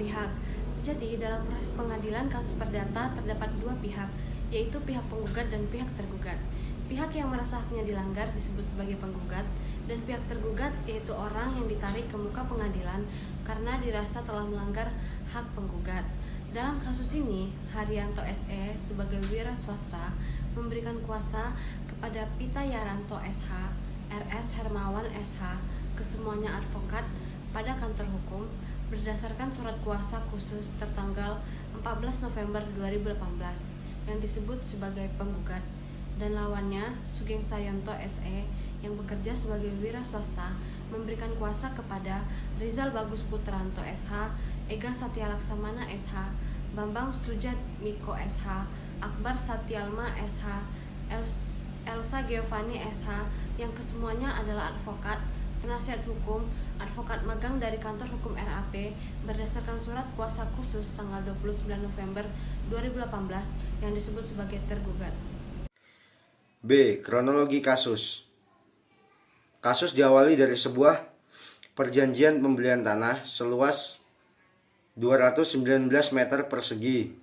pihak. Jadi, dalam proses pengadilan kasus perdata terdapat dua pihak, yaitu pihak penggugat dan pihak tergugat. Pihak yang merasa haknya dilanggar disebut sebagai penggugat, dan pihak tergugat yaitu orang yang ditarik ke muka pengadilan karena dirasa telah melanggar hak penggugat. Dalam kasus ini, Haryanto SE sebagai wira swasta memberikan kuasa kepada Pita Yaranto SH, RS Hermawan SH, kesemuanya advokat pada kantor hukum berdasarkan surat kuasa khusus tertanggal 14 November 2018 yang disebut sebagai penggugat, dan lawannya Sugeng Sayanto SE yang bekerja sebagai wira swasta memberikan kuasa kepada Rizal Bagus Putranto SH, Ega Satya Laksamana SH, Bambang Sujatmiko SH, Akbar Satyalma SH, Elsa Giovanni SH yang kesemuanya adalah advokat, penasihat hukum, advokat magang dari kantor hukum RAP berdasarkan surat kuasa khusus tanggal 29 November 2018 yang disebut sebagai tergugat. B. Kronologi kasus. Kasus diawali dari sebuah perjanjian pembelian tanah seluas 219 meter persegi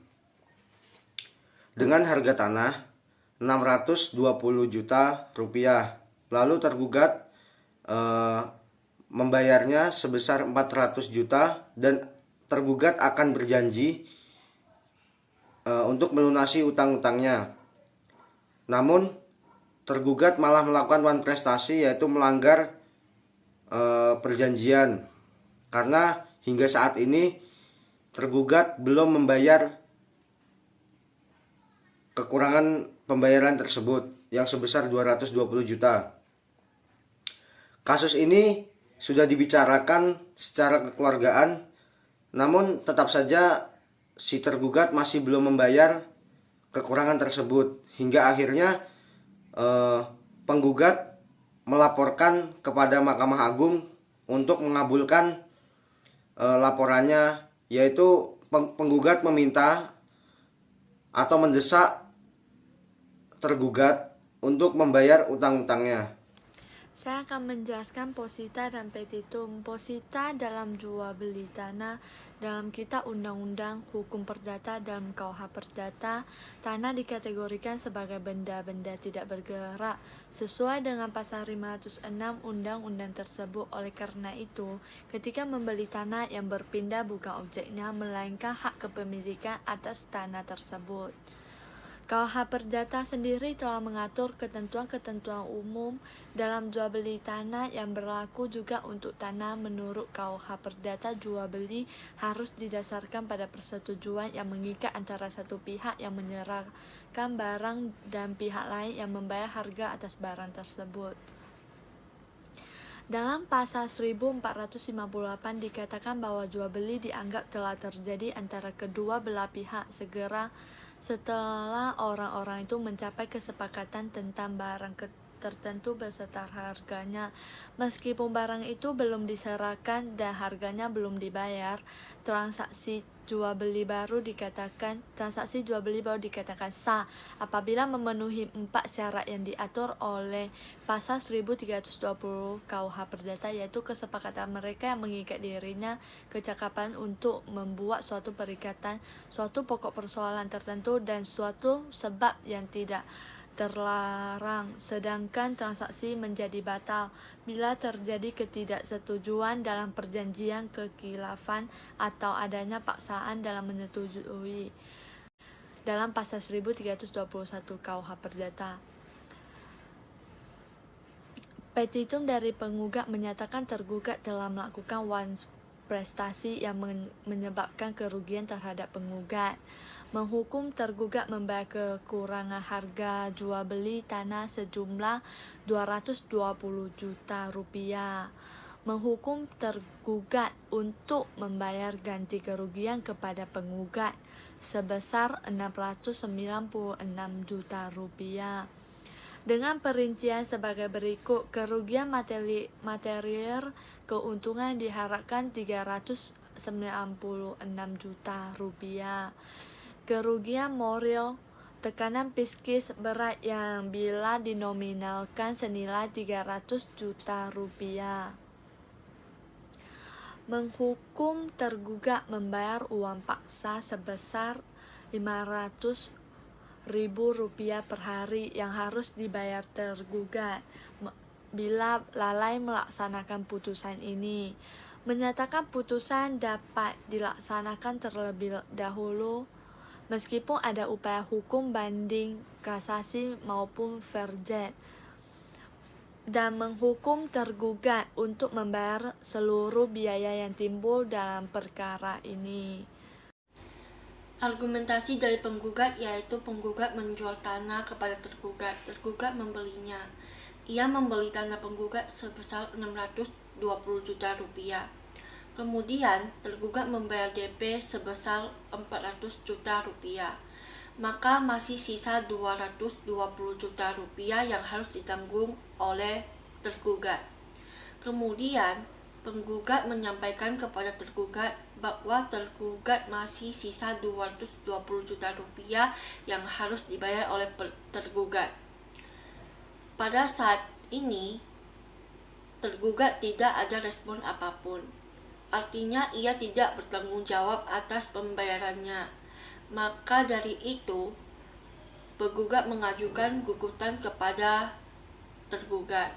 dengan harga tanah 620 juta rupiah. Lalu tergugat membayarnya sebesar 400 juta dan tergugat akan berjanji untuk melunasi utang-utangnya. Namun tergugat malah melakukan one prestasi, yaitu melanggar perjanjian, karena hingga saat ini tergugat belum membayar kekurangan pembayaran tersebut yang sebesar 220 juta. Kasus ini sudah dibicarakan secara kekeluargaan, namun tetap saja si tergugat masih belum membayar kekurangan tersebut, hingga akhirnya penggugat melaporkan kepada Mahkamah Agung untuk mengabulkan laporannya, yaitu penggugat meminta atau mendesak tergugat untuk membayar utang-utangnya. Saya akan menjelaskan posita dan petitum. Posita dalam jual beli tanah dalam Kitab Undang-Undang Hukum Perdata dalam KUH Perdata, tanah dikategorikan sebagai benda-benda tidak bergerak sesuai dengan pasal 506 undang-undang tersebut. Oleh karena itu, ketika membeli tanah yang berpindah bukan objeknya melainkan hak kepemilikan atas tanah tersebut. KUH Perdata sendiri telah mengatur ketentuan-ketentuan umum dalam jual beli tanah yang berlaku juga untuk tanah. Menurut KUH Perdata, jual beli harus didasarkan pada persetujuan yang mengikat antara satu pihak yang menyerahkan barang dan pihak lain yang membayar harga atas barang tersebut. Dalam pasal 1458 dikatakan bahwa jual beli dianggap telah terjadi antara kedua belah pihak segera setelah orang-orang itu mencapai kesepakatan tentang barang tertentu beserta harganya. Meskipun barang itu belum diserahkan dan harganya belum dibayar, transaksi jual beli baru dikatakan sah apabila memenuhi 4 syarat yang diatur oleh pasal 1320 KUH Perdata, yaitu kesepakatan mereka yang mengikat dirinya, kecakapan untuk membuat suatu perikatan, suatu pokok persoalan tertentu, dan suatu sebab yang tidak terlarang. Sedangkan transaksi menjadi batal bila terjadi ketidaksetujuan dalam perjanjian, kekhilafan, atau adanya paksaan dalam menyetujui dalam pasal 1321 KUH Perdata. Petitum dari penggugat menyatakan tergugat telah melakukan one prestasi yang menyebabkan kerugian terhadap penggugat, menghukum tergugat membayar kekurangan harga jual beli tanah sejumlah 220 juta rupiah, menghukum tergugat untuk membayar ganti kerugian kepada penggugat sebesar 696 juta rupiah. Dengan perincian sebagai berikut: kerugian material keuntungan diharapkan 396 juta rupiah. Kerugian moral tekanan psikis berat yang bila dinominalkan senilai 300 juta rupiah. menghukum tergugat membayar uang paksa sebesar Rp500.000 per hari yang harus dibayar tergugat bila lalai melaksanakan putusan ini. Menyatakan putusan dapat dilaksanakan terlebih dahulu meskipun ada upaya hukum banding, kasasi maupun verjet, dan menghukum tergugat untuk membayar seluruh biaya yang timbul dalam perkara ini. Argumentasi dari penggugat yaitu penggugat menjual tanah kepada tergugat, tergugat membelinya. Ia membeli tanah penggugat sebesar Rp620 juta. Kemudian, tergugat membayar DP sebesar Rp400 juta. Maka masih sisa Rp220 juta yang harus ditanggung oleh tergugat. Kemudian, penggugat menyampaikan kepada tergugat bahwa tergugat masih sisa Rp220 juta yang harus dibayar oleh tergugat. Pada saat ini, tergugat tidak ada respon apapun. Artinya ia tidak bertanggung jawab atas pembayarannya. Maka dari itu, penggugat mengajukan gugatan kepada tergugat.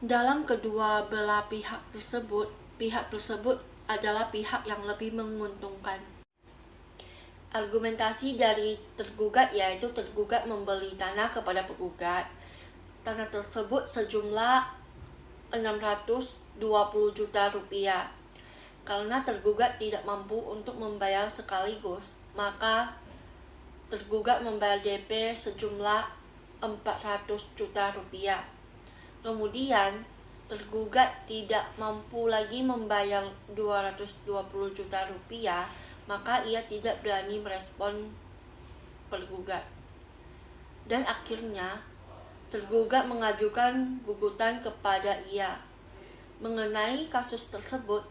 Dalam kedua belah pihak tersebut adalah pihak yang lebih menguntungkan. Argumentasi dari tergugat yaitu tergugat membeli tanah kepada penggugat. Tanah tersebut sejumlah Rp620 juta. Karena tergugat tidak mampu untuk membayar sekaligus, maka tergugat membayar DP sejumlah Rp400 juta. Kemudian, tergugat tidak mampu lagi membayar Rp220 juta, maka ia tidak berani merespon penggugat. Dan akhirnya, tergugat mengajukan gugatan kepada ia. Mengenai kasus tersebut,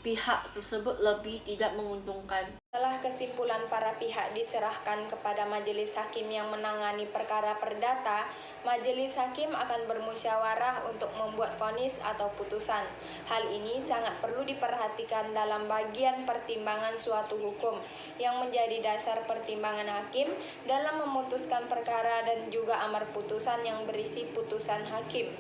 pihak tersebut lebih tidak menguntungkan. Setelah kesimpulan para pihak diserahkan kepada majelis hakim yang menangani perkara perdata, majelis hakim akan bermusyawarah untuk membuat vonis atau putusan. Hal ini sangat perlu diperhatikan dalam bagian pertimbangan suatu hukum yang menjadi dasar pertimbangan hakim dalam memutuskan perkara dan juga amar putusan yang berisi putusan hakim.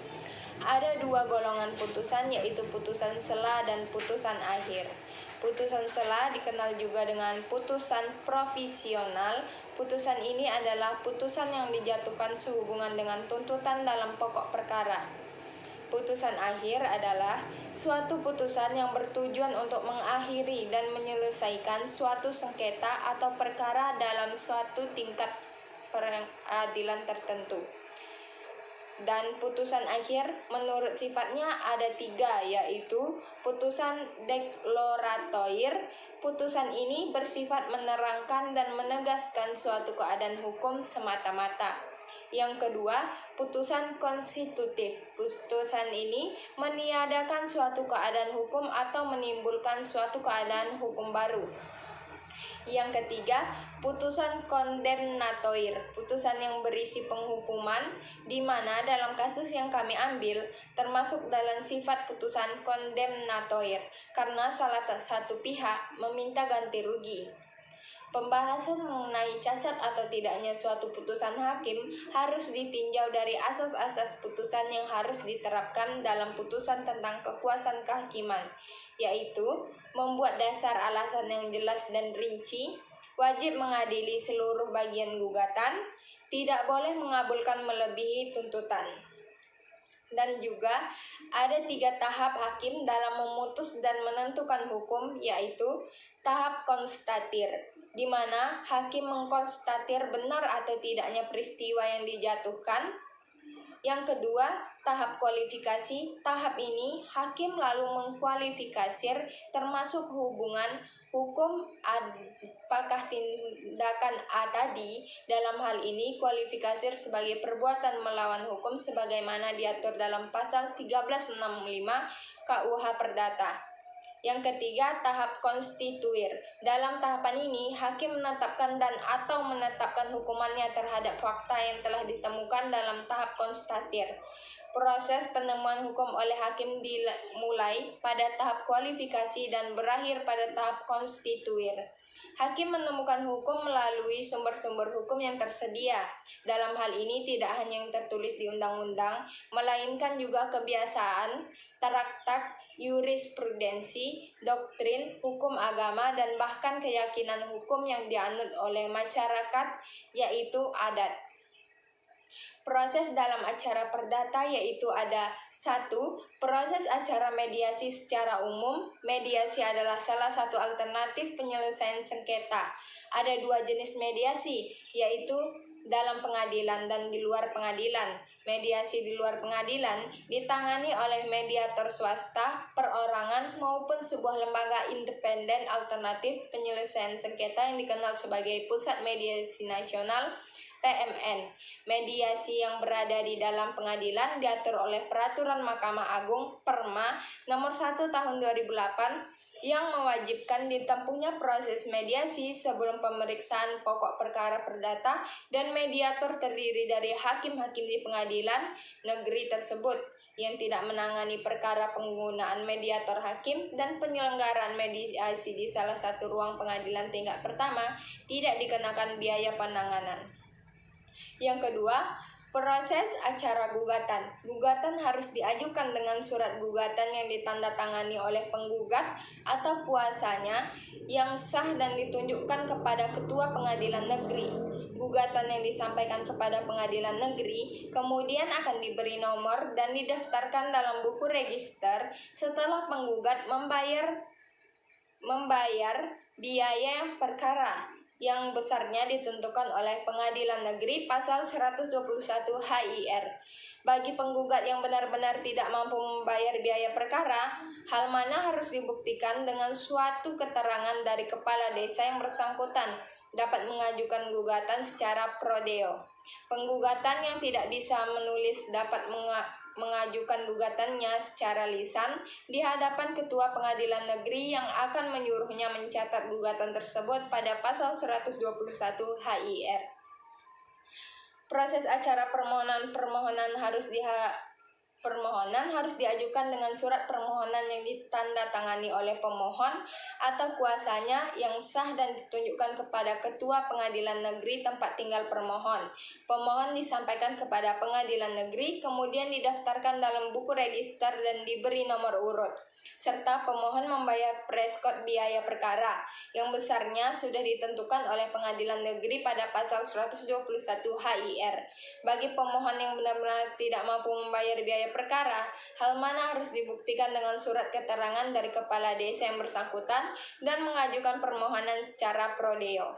Ada dua golongan putusan, yaitu putusan sela dan putusan akhir. Putusan sela dikenal juga dengan putusan provisional. Putusan ini adalah putusan yang dijatuhkan sehubungan dengan tuntutan dalam pokok perkara. Putusan akhir adalah suatu putusan yang bertujuan untuk mengakhiri dan menyelesaikan suatu sengketa atau perkara dalam suatu tingkat peradilan tertentu. Dan putusan akhir menurut sifatnya ada tiga, yaitu putusan deklaratoir. Putusan ini bersifat menerangkan dan menegaskan suatu keadaan hukum semata-mata. Yang kedua, putusan konstitutif. Putusan ini meniadakan suatu keadaan hukum atau menimbulkan suatu keadaan hukum baru. Yang ketiga, putusan kondemnatoir, putusan yang berisi penghukuman, di mana dalam kasus yang kami ambil termasuk dalam sifat putusan kondemnatoir karena salah satu pihak meminta ganti rugi. Pembahasan mengenai cacat atau tidaknya suatu putusan hakim harus ditinjau dari asas-asas putusan yang harus diterapkan dalam putusan tentang kekuasaan kehakiman, yaitu membuat dasar alasan yang jelas dan rinci, wajib mengadili seluruh bagian gugatan, tidak boleh mengabulkan melebihi tuntutan. Dan juga ada 3 tahap hakim dalam memutus dan menentukan hukum, yaitu tahap konstatir, di mana hakim mengkonstatir benar atau tidaknya peristiwa yang dijatuhkan. Yang kedua, tahap kualifikasi. Tahap ini hakim lalu mengkualifikasir termasuk hubungan hukum apakah tindakan A tadi, dalam hal ini kualifikasir sebagai perbuatan melawan hukum sebagaimana diatur dalam pasal 1365 KUH Perdata. Yang ketiga, tahap konstituir. Dalam tahapan ini, hakim menetapkan dan atau menetapkan hukumannya terhadap fakta yang telah ditemukan dalam tahap konstatir. Proses penemuan hukum oleh hakim dimulai pada tahap kualifikasi dan berakhir pada tahap konstituir. Hakim menemukan hukum melalui sumber-sumber hukum yang tersedia. Dalam hal ini tidak hanya yang tertulis di undang-undang, melainkan juga kebiasaan, traktat, jurisprudensi, doktrin, hukum agama, dan bahkan keyakinan hukum yang dianut oleh masyarakat, yaitu adat. Proses dalam acara perdata yaitu ada 1. Proses acara mediasi secara umum. Mediasi adalah salah satu alternatif penyelesaian sengketa. Ada 2 jenis mediasi, yaitu dalam pengadilan dan di luar pengadilan. Mediasi di luar pengadilan ditangani oleh mediator swasta, perorangan, maupun sebuah lembaga independen alternatif penyelesaian sengketa yang dikenal sebagai Pusat Mediasi Nasional PMN. Mediasi yang berada di dalam pengadilan diatur oleh Peraturan Mahkamah Agung Perma Nomor 1 Tahun 2008 yang mewajibkan ditempuhnya proses mediasi sebelum pemeriksaan pokok perkara perdata, dan mediator terdiri dari hakim-hakim di pengadilan negeri tersebut yang tidak menangani perkara penggunaan mediator hakim, dan penyelenggaraan mediasi di salah satu ruang pengadilan tingkat pertama tidak dikenakan biaya penanganan. Yang kedua, proses acara gugatan. Gugatan harus diajukan dengan surat gugatan yang ditandatangani oleh penggugat atau kuasanya yang sah dan ditunjukkan kepada ketua pengadilan negeri. Gugatan yang disampaikan kepada pengadilan negeri kemudian akan diberi nomor dan didaftarkan dalam buku register setelah penggugat membayar biaya perkara yang besarnya ditentukan oleh Pengadilan Negeri Pasal 121 HIR. Bagi penggugat yang benar-benar tidak mampu membayar biaya perkara, hal mana harus dibuktikan dengan suatu keterangan dari kepala desa yang bersangkutan dapat mengajukan gugatan secara pro deo. Penggugat yang tidak bisa menulis dapat mengajukan gugatannya secara lisan di hadapan ketua pengadilan negeri yang akan menyuruhnya mencatat gugatan tersebut pada pasal 121 HIR. Proses acara permohonan harus diajukan dengan surat permohonan yang ditandatangani oleh pemohon atau kuasanya yang sah dan ditunjukkan kepada ketua pengadilan negeri tempat tinggal permohon. Pemohon disampaikan kepada pengadilan negeri, kemudian didaftarkan dalam buku register dan diberi nomor urut, serta pemohon membayar preskot biaya perkara yang besarnya sudah ditentukan oleh pengadilan negeri pada pasal 121 HIR. Bagi pemohon yang benar-benar tidak mampu membayar biaya perkara, hal mana harus dibuktikan dengan surat keterangan dari kepala desa yang bersangkutan dan mengajukan permohonan secara pro deo.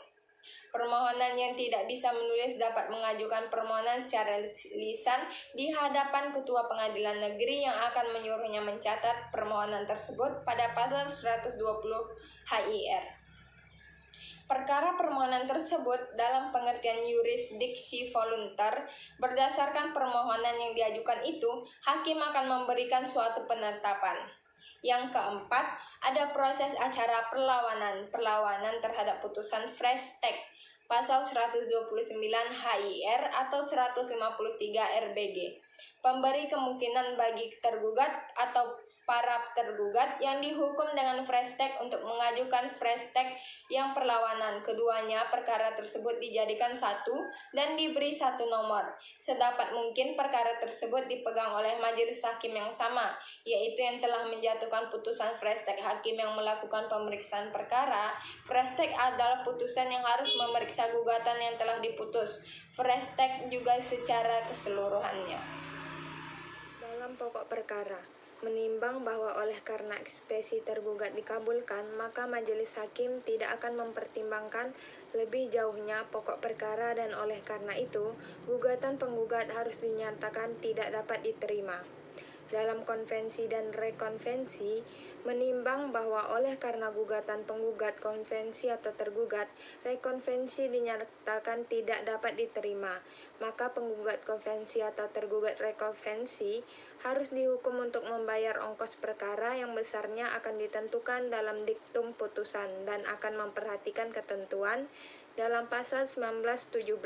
Permohonan yang tidak bisa menulis dapat mengajukan permohonan secara lisan di hadapan ketua pengadilan negeri yang akan menyuruhnya mencatat permohonan tersebut pada pasal 120 HIR. Perkara permohonan tersebut dalam pengertian yurisdiksi voluntar, berdasarkan permohonan yang diajukan itu, hakim akan memberikan suatu penetapan. Yang keempat, ada proses acara perlawanan terhadap putusan fresh take, pasal 129 HIR atau 153 RBG. Pemberi kemungkinan bagi tergugat atau para tergugat yang dihukum dengan fresh take untuk mengajukan fresh take yang perlawanan keduanya perkara tersebut dijadikan satu dan diberi satu nomor. Sedapat mungkin perkara tersebut dipegang oleh majelis hakim yang sama, yaitu yang telah menjatuhkan putusan fresh take. Hakim yang melakukan pemeriksaan perkara fresh take adalah putusan yang harus memeriksa gugatan yang telah diputus fresh take juga secara keseluruhannya. Dalam pokok perkara, menimbang bahwa oleh karena eksepsi tergugat dikabulkan, maka majelis hakim tidak akan mempertimbangkan lebih jauhnya pokok perkara dan oleh karena itu, gugatan penggugat harus dinyatakan tidak dapat diterima. Dalam konvensi dan rekonvensi, menimbang bahwa oleh karena gugatan penggugat konvensi atau tergugat, rekonvensi dinyatakan tidak dapat diterima, maka penggugat konvensi atau tergugat rekonvensi harus dihukum untuk membayar ongkos perkara yang besarnya akan ditentukan dalam diktum putusan dan akan memperhatikan ketentuan dalam pasal 1917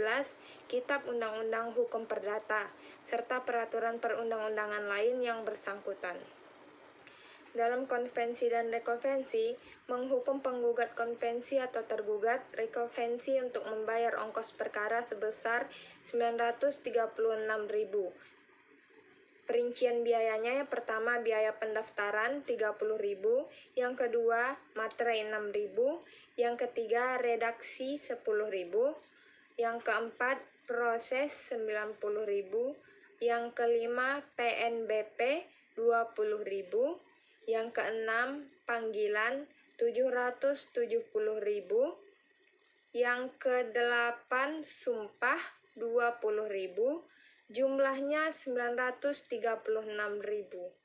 Kitab Undang-Undang Hukum Perdata, serta peraturan perundang-undangan lain yang bersangkutan. Dalam konvensi dan rekonvensi, menghukum penggugat konvensi atau tergugat rekonvensi untuk membayar ongkos perkara sebesar 936.000. Perincian biayanya yang pertama biaya pendaftaran 30.000, yang kedua materai 6.000, yang ketiga redaksi 10.000, yang keempat proses 90.000, yang kelima PNBP 20.000, yang keenam panggilan 770.000, yang kedelapan sumpah 20.000, jumlahnya 936.000.